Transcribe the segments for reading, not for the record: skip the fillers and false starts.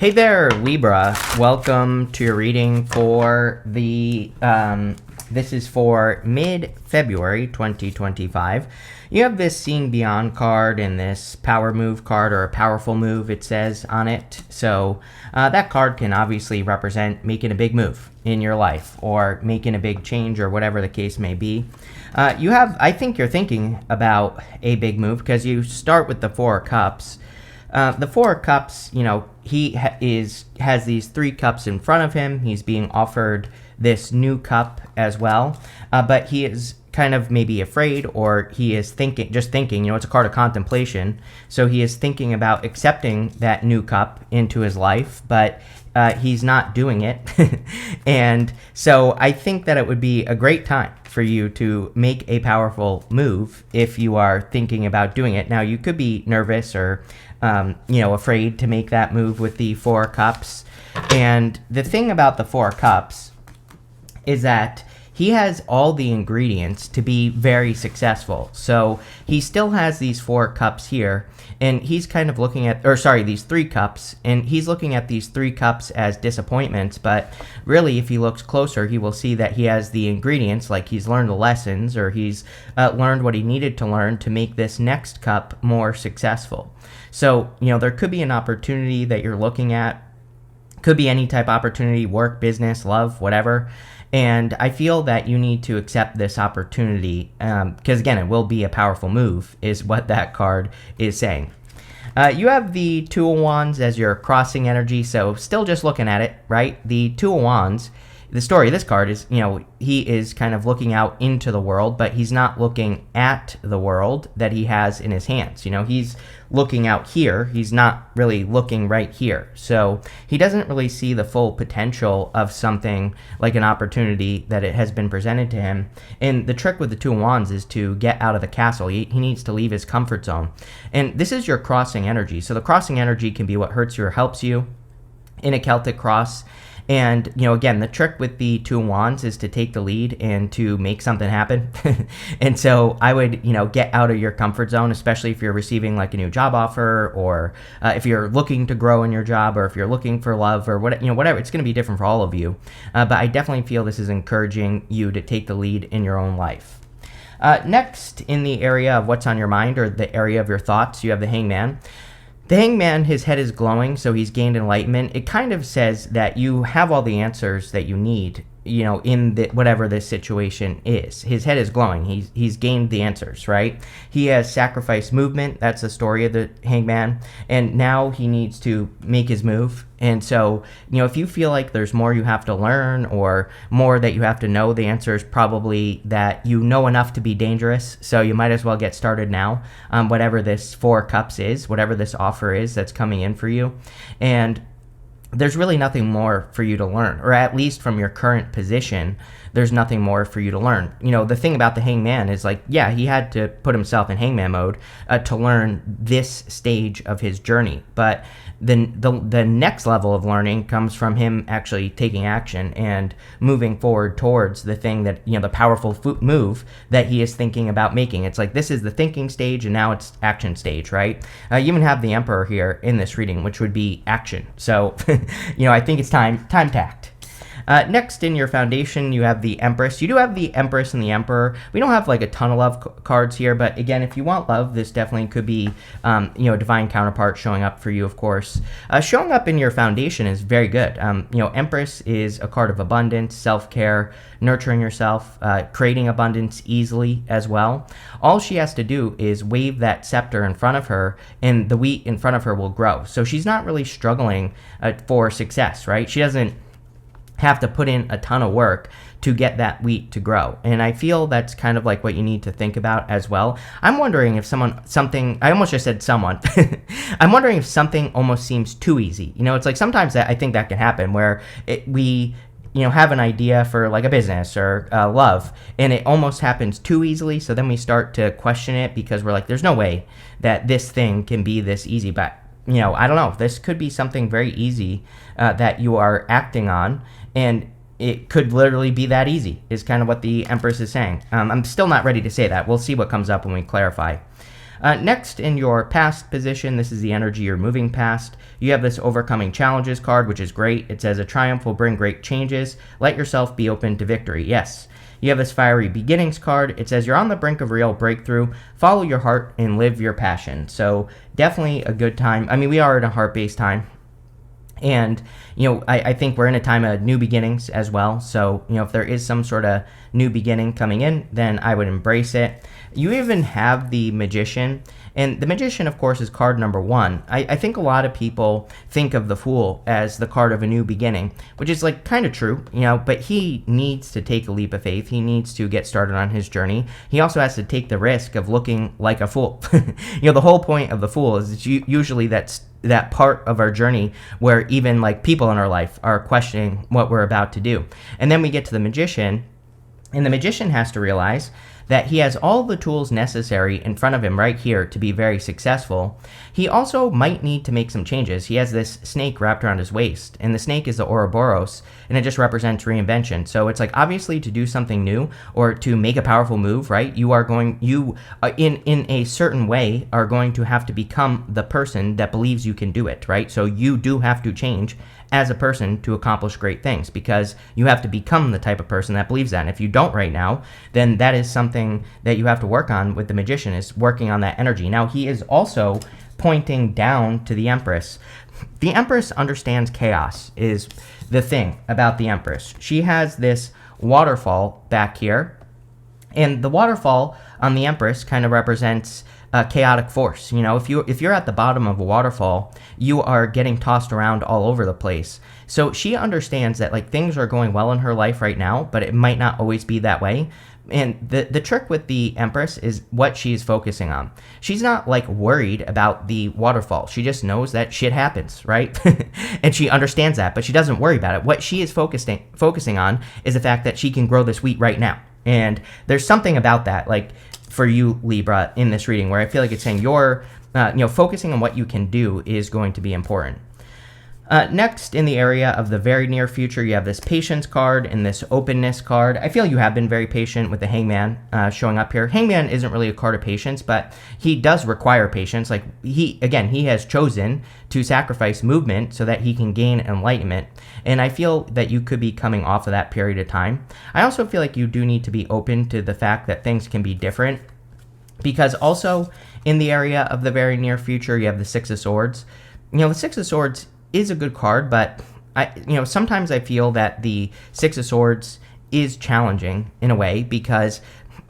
Hey there, Libra. Welcome to your reading for the, this is for mid-February 2025. You have this Seeing Beyond card and this Power Move card, or a Powerful Move, it says on it. So that card can obviously represent making a big move in your life or making a big change or whatever the case may be. I think you're thinking about a big move because you start with the Four of Cups. The Four of Cups, he has these three cups in front of him. He's being offered this new cup as well, but he is kind of maybe afraid, or he is thinking, it's a card of contemplation. So he is thinking about accepting that new cup into his life, but he's not doing it. And so I think that it would be a great time for you to make a powerful move if you are thinking about doing it. Now, you could be nervous or afraid to make that move with the Four Cups. And the thing about the Four Cups is that he has all the ingredients to be very successful. So he still has these Four Cups here, and he's kind of looking at, these Three Cups, and he's looking at these Three Cups as disappointments. But really, if he looks closer, he will see that he has the ingredients, like he's learned the lessons, or he's learned what he needed to learn to make this next cup more successful. So, there could be an opportunity that you're looking at. Could be any type of opportunity, work, business, love, whatever. And I feel that you need to accept this opportunity because, again, it will be a powerful move, is what that card is saying. You have the Two of Wands as your crossing energy, so still just looking at it, right? The Two of Wands, the story of this card is, he is kind of looking out into the world, but he's not looking at the world that he has in his hands. He's looking out here. He's not really looking right here. So he doesn't really see the full potential of something like an opportunity that it has been presented to him. And the trick with the Two of Wands is to get out of the castle. He needs to leave his comfort zone. And this is your crossing energy. So the crossing energy can be what hurts you or helps you in a Celtic cross. And, again, the trick with the Two of Wands is to take the lead and to make something happen. And so I would, get out of your comfort zone, especially if you're receiving like a new job offer, or if you're looking to grow in your job, or if you're looking for love, or whatever. It's going to be different for all of you. But I definitely feel this is encouraging you to take the lead in your own life. Next, in the area of what's on your mind, or the area of your thoughts, you have the Hangman. The Hangman, his head is glowing, so he's gained enlightenment. It kind of says that you have all the answers that you need, in whatever this situation is. His head is glowing. He's gained the answers, right? He has sacrificed movement. That's the story of the Hangman. And now he needs to make his move. And so, if you feel like there's more you have to learn, or more that you have to know, the answer is probably that you know enough to be dangerous. So you might as well get started now, whatever this Four Cups is, whatever this offer is that's coming in for you. And there's really nothing more for you to learn, or at least from your current position, there's nothing more for you to learn. The thing about the Hangman is he had to put himself in Hangman mode to learn this stage of his journey. But the next level of learning comes from him actually taking action and moving forward towards the thing that, the powerful move that he is thinking about making. It's like, this is the thinking stage, and now it's action stage, right? You even have the Emperor here in this reading, which would be action. So, I think it's time tact. Next in your foundation, you have the Empress. You do have the Empress and the Emperor. We don't have a ton of love cards here, but again, if you want love, this definitely could be, a divine counterpart showing up for you, of course. Showing up in your foundation is very good. Empress is a card of abundance, self-care, nurturing yourself, creating abundance easily as well. All she has to do is wave that scepter in front of her, and the wheat in front of her will grow. So she's not really struggling for success, right? She doesn't have to put in a ton of work to get that wheat to grow. And I feel that's kind of like what you need to think about as well. I'm wondering if I almost just said someone. I'm wondering if something almost seems too easy. It's like sometimes I think that can happen where we have an idea for like a business or love, and it almost happens too easily. So then we start to question it because we're like, there's no way that this thing can be this easy. But I don't know. This could be something very easy that you are acting on, and it could literally be that easy, is kind of what the Empress is saying. I'm still not ready to say that. We'll see what comes up when we clarify. Next, in your past position, this is the energy you're moving past. You have this overcoming challenges card, which is great. It says a triumph will bring great changes. Let yourself be open to victory. Yes. You have this fiery beginnings card. It says you're on the brink of real breakthrough. Follow your heart and live your passion. So definitely a good time. I mean, we are in a heart-based time. And, I think we're in a time of new beginnings as well. So, if there is some sort of new beginning coming in, then I would embrace it. You even have the Magician. And the Magician, of course, is card number 1. I think a lot of people think of the Fool as the card of a new beginning, which is kind of true, but he needs to take a leap of faith. He needs to get started on his journey. He also has to take the risk of looking like a fool. The whole point of the Fool is it's usually that part of our journey where even people in our life are questioning what we're about to do. And then we get to the Magician, and the Magician has to realize that he has all the tools necessary in front of him right here to be very successful. He also might need to make some changes. He has this snake wrapped around his waist, and the snake is the Ouroboros, and it just represents reinvention. So it's obviously to do something new or to make a powerful move, right? You in a certain way are going to have to become the person that believes you can do it, right? So you do have to change as a person to accomplish great things, because you have to become the type of person that believes that. And if you don't right now, then that is something that you have to work on with the Magician, is working on that energy. Now, he is also pointing down to the Empress. The Empress understands chaos, is the thing about the Empress. She has this waterfall back here, and the waterfall on the Empress kind of represents chaotic force. If you're at the bottom of a waterfall, you are getting tossed around all over the place. So she understands that things are going well in her life right now, but it might not always be that way. And the trick with the Empress is what she's focusing on. She's not worried about the waterfall. She just knows that shit happens, right? And she understands that, but she doesn't worry about it. What she is focusing on is the fact that she can grow this wheat right now. And there's something about that, for you, Libra, in this reading, where I feel it's saying you're, focusing on what you can do is going to be important. Next, in the area of the very near future, you have this patience card and this openness card. I feel you have been very patient with the Hangman showing up here. Hangman isn't really a card of patience, but he does require patience. He has chosen to sacrifice movement so that he can gain enlightenment. And I feel that you could be coming off of that period of time. I also feel you do need to be open to the fact that things can be different, because also in the area of the very near future, you have the Six of Swords. The Six of Swords is a good card, but sometimes I feel that the Six of Swords is challenging in a way, because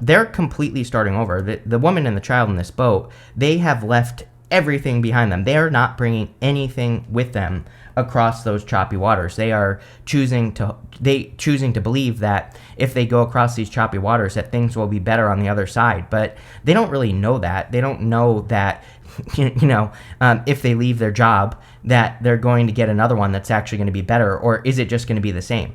they're completely starting over. The woman and the child in this boat, they have left everything behind them. They are not bringing anything with them across those choppy waters. They are choosing to believe that if they go across these choppy waters, that things will be better on the other side. But they don't really know that. They don't know that if they leave their job, that they're going to get another one that's actually going to be better, or is it just going to be the same?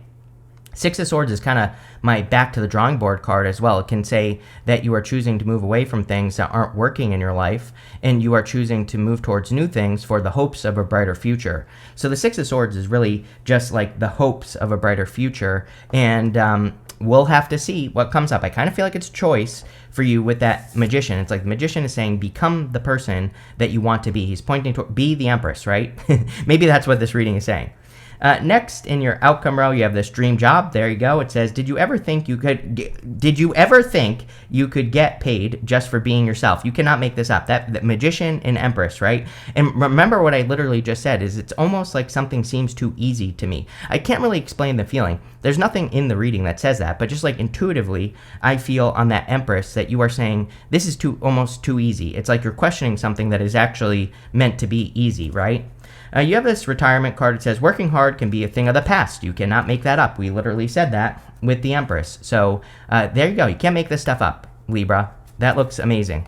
Six of Swords is kind of my back to the drawing board card as well. It can say that you are choosing to move away from things that aren't working in your life, and you are choosing to move towards new things for the hopes of a brighter future. So the Six of Swords is really just the hopes of a brighter future, and we'll have to see what comes up. I kind of feel it's choice for you with that Magician. It's the Magician is saying, become the person that you want to be. He's pointing to be the Empress, right? Maybe that's what this reading is saying. Next, in your outcome row, you have this dream job. There you go. It says, did you ever think you could get paid just for being yourself? You cannot make this up. That Magician and Empress, right? And remember what I literally just said is it's almost like something seems too easy to me. I can't really explain the feeling. There's nothing in the reading that says that, but just intuitively, I feel on that Empress that you are saying this is almost too easy. It's you're questioning something that is actually meant to be easy, right? You have this retirement card. It says, working hard can be a thing of the past. You cannot make that up. We literally said that with the Empress. So there you go. You can't make this stuff up, Libra. That looks amazing.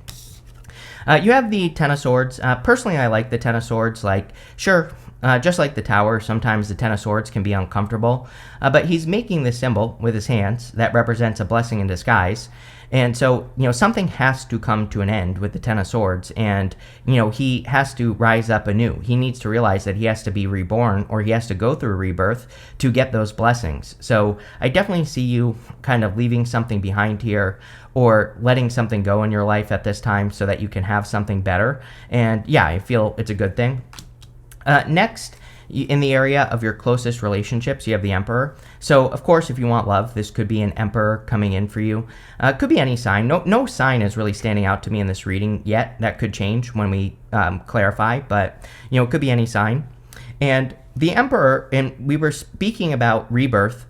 You have the Ten of Swords. Personally, I like the Ten of Swords. Sure, Just like the Tower, sometimes the Ten of Swords can be uncomfortable, but he's making this symbol with his hands that represents a blessing in disguise. And so, something has to come to an end with the Ten of Swords, and, he has to rise up anew. He needs to realize that he has to be reborn, or he has to go through a rebirth to get those blessings. So I definitely see you kind of leaving something behind here, or letting something go in your life at this time so that you can have something better. And yeah, I feel it's a good thing. Next, in the area of your closest relationships, you have the Emperor. So, of course, if you want love, this could be an Emperor coming in for you. It could be any sign. No sign is really standing out to me in this reading yet. That could change when we clarify, but, it could be any sign. And the Emperor, and we were speaking about rebirth.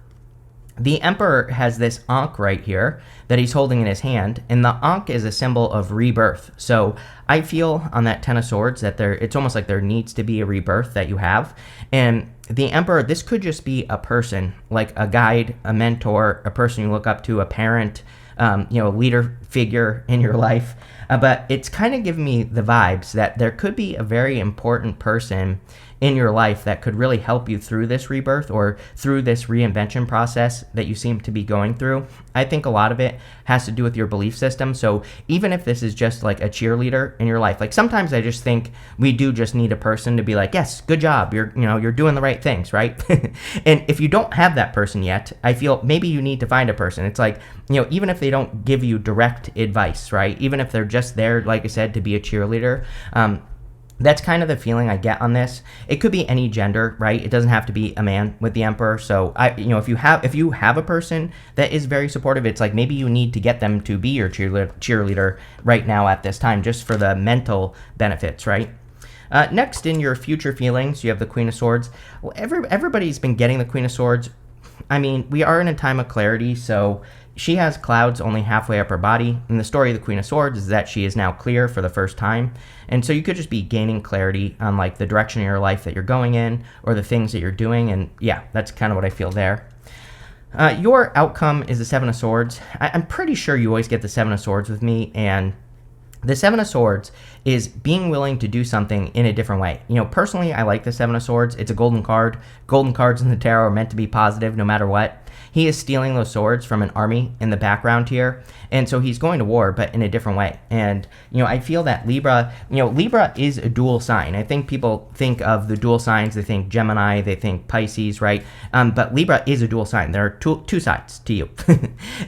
The Emperor has this Ankh right here that he's holding in his hand, and the Ankh is a symbol of rebirth. So I feel on that Ten of Swords that it's almost like there needs to be a rebirth that you have. And the Emperor, this could just be a person, like a guide, a mentor, a person you look up to, a parent, a leader figure in your life. But it's kind of giving me the vibes that there could be a very important person in your life that could really help you through this rebirth or through this reinvention process that you seem to be going through. I think a lot of it has to do with your belief system. So even if this is just like a cheerleader in your life, like sometimes I just think we do just need a person to be like, yes, good job. You're doing the right things, right? And if you don't have that person yet, I feel maybe you need to find a person. It's like, even if they don't give you direct advice, right? Even if they're just there, like I said, to be a cheerleader, that's kind of the feeling I get on this. It could be any gender, right? It doesn't have to be a man with the Emperor. So if you have a person that is very supportive, it's like maybe you need to get them to be your cheerleader right now at this time, just for the mental benefits, right? Next, in your future feelings, you have the Queen of Swords. Well, everybody's been getting the Queen of Swords. I mean, we are in a time of clarity, so she has clouds only halfway up her body, and the story of the Queen of Swords is that she is now clear for the first time. And so you could just be gaining clarity on like the direction of your life that you're going in, or the things that you're doing, and yeah, that's kind of what I feel there. Your outcome is the Seven of Swords. I'm pretty sure you always get the Seven of Swords with me, and the Seven of Swords is being willing to do something in a different way. Personally, I like the Seven of Swords. It's a golden card. Golden cards in the tarot are meant to be positive no matter what. He is stealing those swords from an army in the background here, and so he's going to war, but in a different way. And, I feel that Libra is a dual sign. I think people think of the dual signs, they think Gemini, they think Pisces, right? But Libra is a dual sign. There are two sides to you.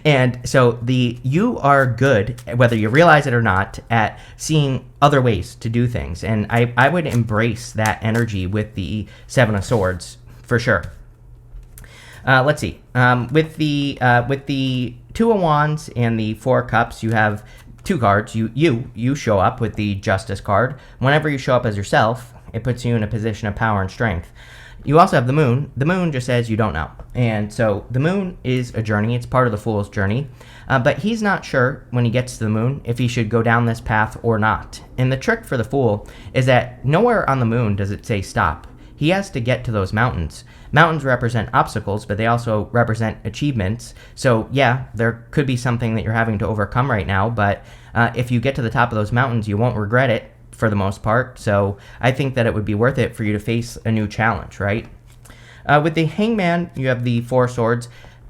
And so you are good, whether you realize it or not, at seeing other ways to do things. And I would embrace that energy with the Seven of Swords, for sure. Let's see. With the Two of Wands and the Four of Cups, you have two cards. You show up with the Justice card. Whenever you show up as yourself, it puts you in a position of power and strength. You also have the Moon. The Moon just says you don't know. And so the Moon is a journey. It's part of the Fool's journey. But he's not sure when he gets to the Moon if he should go down this path or not. And the trick for the Fool is that nowhere on the Moon does it say stop. He has to get to those mountains. Mountains represent obstacles, but they also represent achievements. So yeah, there could be something that you're having to overcome right now, but if you get to the top of those mountains, you won't regret it for the most part. So I think that it would be worth it for you to face a new challenge, right? With the Hangman, you have the Four Swords.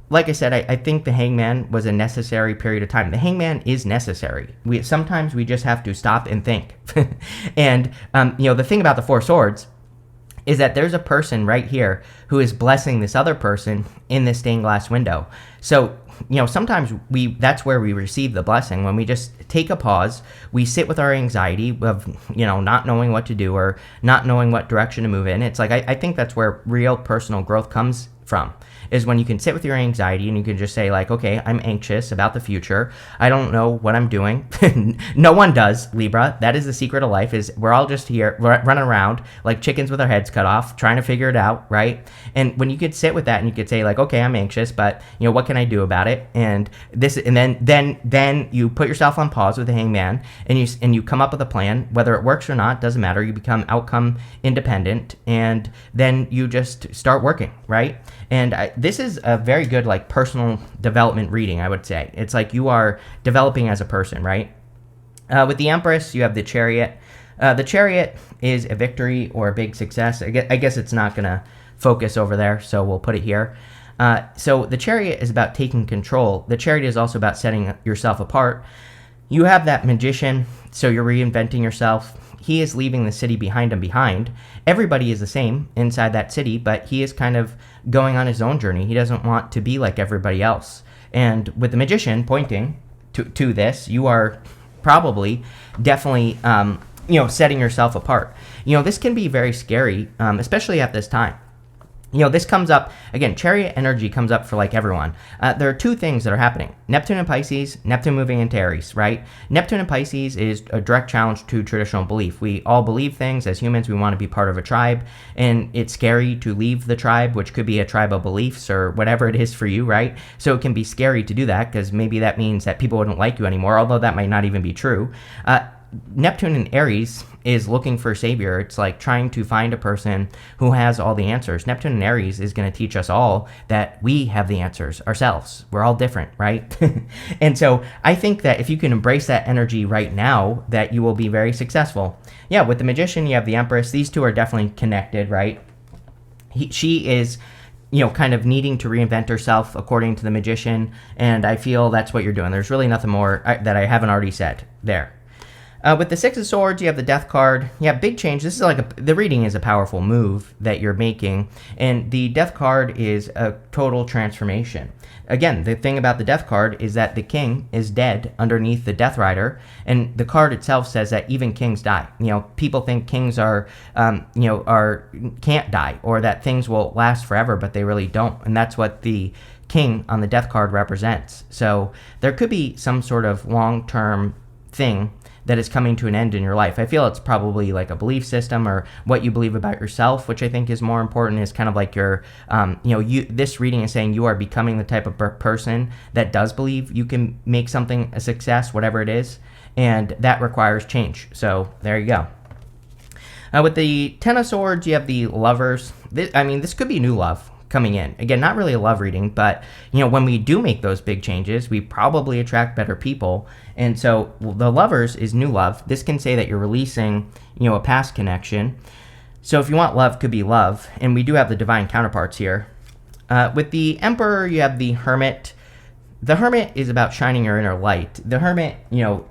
Like I said, I think the Hangman was a necessary period of time. The Hangman is necessary. Sometimes we just have to stop and think. And, the thing about the Four Swords is that there's a person right here who is blessing this other person in this stained glass window. So, sometimes that's where we receive the blessing, when we just take a pause, we sit with our anxiety of, not knowing what to do or not knowing what direction to move in. It's like, I think that's where real personal growth comes from, is when you can sit with your anxiety and you can just say like, okay, I'm anxious about the future. I don't know what I'm doing. No one does, Libra. That is the secret of life, is we're all just here running around like chickens with our heads cut off, trying to figure it out, right? And when you could sit with that and you could say like, okay, I'm anxious, but what can I do about it? And then you put yourself on pause with the Hangman and you come up with a plan. Whether it works or not, doesn't matter. You become outcome independent, and then you just start working, right? And this is a very good like personal development reading, I would say. It's like you are developing as a person, right? With the Empress, you have the Chariot. The Chariot is a victory or a big success. I guess it's not going to focus over there, so we'll put it here. So the Chariot is about taking control. The Chariot is also about setting yourself apart. You have that Magician, so you're reinventing yourself. He is leaving the city behind him behind. Everybody is the same inside that city, but he is kind of going on his own journey. He doesn't want to be like everybody else. And with the Magician pointing to this, you are probably definitely setting yourself apart. This can be very scary, especially at this time. This comes up, again, Chariot energy comes up for like everyone. There are two things that are happening. Neptune and Pisces, Neptune moving into Aries, right? Neptune and Pisces is a direct challenge to traditional belief. We all believe things. As humans, we want to be part of a tribe, and it's scary to leave the tribe, which could be a tribe of beliefs or whatever it is for you, right? So it can be scary to do that because maybe that means that people wouldn't like you anymore, although that might not even be true. Neptune in Aries is looking for a savior. It's like trying to find a person who has all the answers. Neptune in Aries is going to teach us all that we have the answers ourselves. We're all different, right? And so I think that if you can embrace that energy right now, that you will be very successful. Yeah, with the Magician, you have the Empress. These two are definitely connected, right? She is kind of needing to reinvent herself according to the Magician, and I feel that's what you're doing. There's really nothing more that I haven't already said there. With the Six of Swords, you have the Death card. Yeah, big change. This is like the reading is a powerful move that you're making, and the Death card is a total transformation. Again, the thing about the Death card is that the king is dead underneath the Death Rider, and the card itself says that even kings die. People think kings are can't die, or that things will last forever, but they really don't, and that's what the king on the Death card represents. So there could be some sort of long-term thing that is coming to an end in your life. I feel it's probably like a belief system or what you believe about yourself, which I think is more important, is kind of like your, this reading is saying you are becoming the type of person that does believe you can make something a success, whatever it is, and that requires change. So there you go. With the Ten of Swords, you have the Lovers. This could be new love coming in. Again, not really a love reading, but when we do make those big changes, we probably attract better people. And so the Lovers is new love. This can say that you're releasing, a past connection. So if you want love, could be love. And we do have the divine counterparts here. With the Emperor, you have the Hermit. The Hermit is about shining your inner light. The Hermit,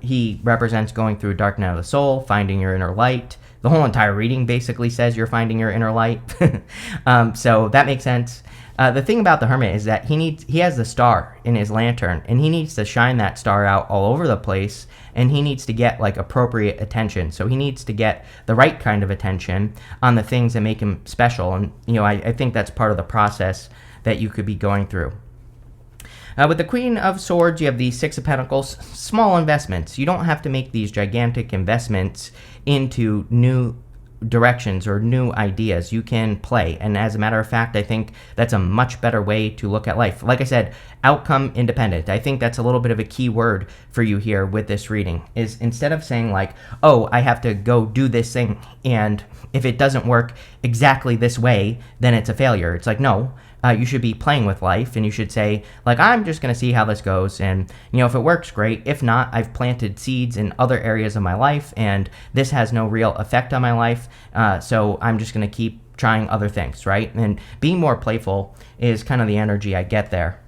he represents going through a dark night of the soul, finding your inner light. The whole entire reading basically says you're finding your inner light. So that makes sense. The thing about the Hermit is that he has the star in his lantern, and he needs to shine that star out all over the place, and he needs to get like appropriate attention. So he needs to get the right kind of attention on the things that make him special. And I think that's part of the process that you could be going through. With the Queen of Swords, you have the Six of Pentacles. Small investments. You don't have to make these gigantic investments into new directions or new ideas. You can play. And as a matter of fact, I think that's a much better way to look at life. Like I said, outcome independent. I think that's a little bit of a key word for you here with this reading, is instead of saying like, oh, I have to go do this thing, and if it doesn't work exactly this way, then it's a failure. It's like, no. You should be playing with life, and you should say, like, I'm just going to see how this goes, and, if it works, great. If not, I've planted seeds in other areas of my life, and this has no real effect on my life, so I'm just going to keep trying other things, right? And being more playful is kind of the energy I get there.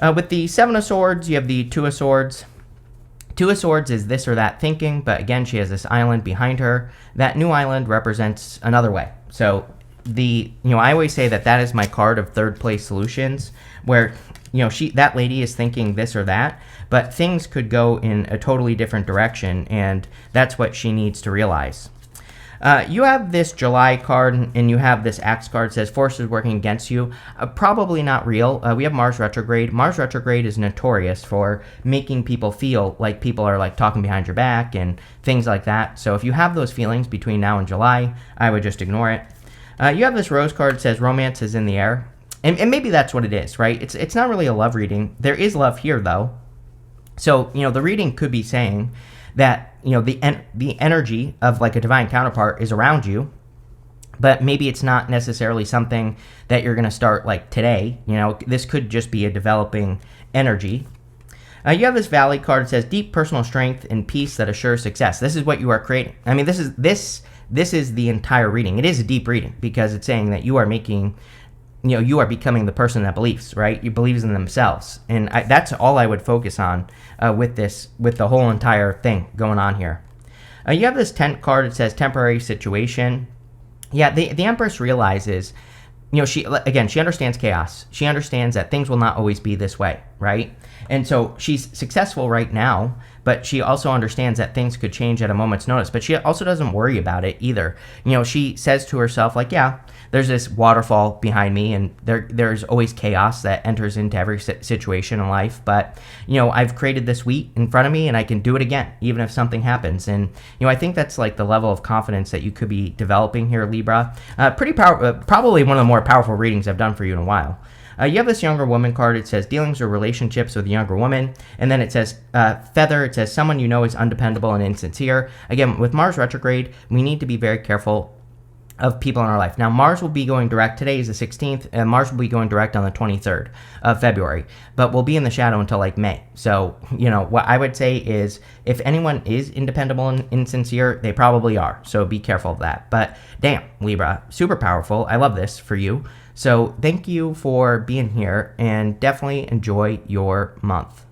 With the Seven of Swords, you have the Two of Swords. Two of Swords is this or that thinking, but again, she has this island behind her. That new island represents another way. So I always say that is my card of third place solutions, where that lady is thinking this or that, but things could go in a totally different direction, and that's what she needs to realize. You have this July card, and you have this Axe card. It says forces working against you. Probably not real. We have Mars retrograde. Mars retrograde is notorious for making people feel like people are like talking behind your back and things like that. So if you have those feelings between now and July, I would just ignore it. You have this Rose card that says romance is in the air. And maybe that's what it is, right? It's not really a love reading. There is love here, though. So, the reading could be saying that, the energy of like a divine counterpart is around you, but maybe it's not necessarily something that you're going to start like today. This could just be a developing energy. You have this Valley card. It says deep personal strength and peace that assures success. This is what you are creating. I mean, this is the entire reading. It is a deep reading because it's saying that you are making, you are becoming the person that believes, right? You believes in themselves, and that's all I would focus on with the whole entire thing going on here. You have this tent card. It says temporary situation. Yeah, the Empress realizes, she understands chaos. She understands that things will not always be this way, right? And so she's successful right now, but she also understands that things could change at a moment's notice. But she also doesn't worry about it either. She says to herself, like, yeah, there's this waterfall behind me, and there's always chaos that enters into every situation in life. But, I've created this wheat in front of me, and I can do it again, even if something happens. And, I think that's like the level of confidence that you could be developing here, Libra. Pretty powerful, probably one of the more powerful readings I've done for you in a while. You have this younger woman card. It says dealings or relationships with a younger woman. And then it says feather. It says someone you know is undependable and insincere. Again, with Mars retrograde, we need to be very careful of people in our life. Now, Mars will be going direct. Today is the 16th, and Mars will be going direct on the 23rd of February, but we'll be in the shadow until like May. So, what I would say is if anyone is independable and insincere, they probably are. So be careful of that. But damn, Libra, super powerful. I love this for you. So thank you for being here, and definitely enjoy your month.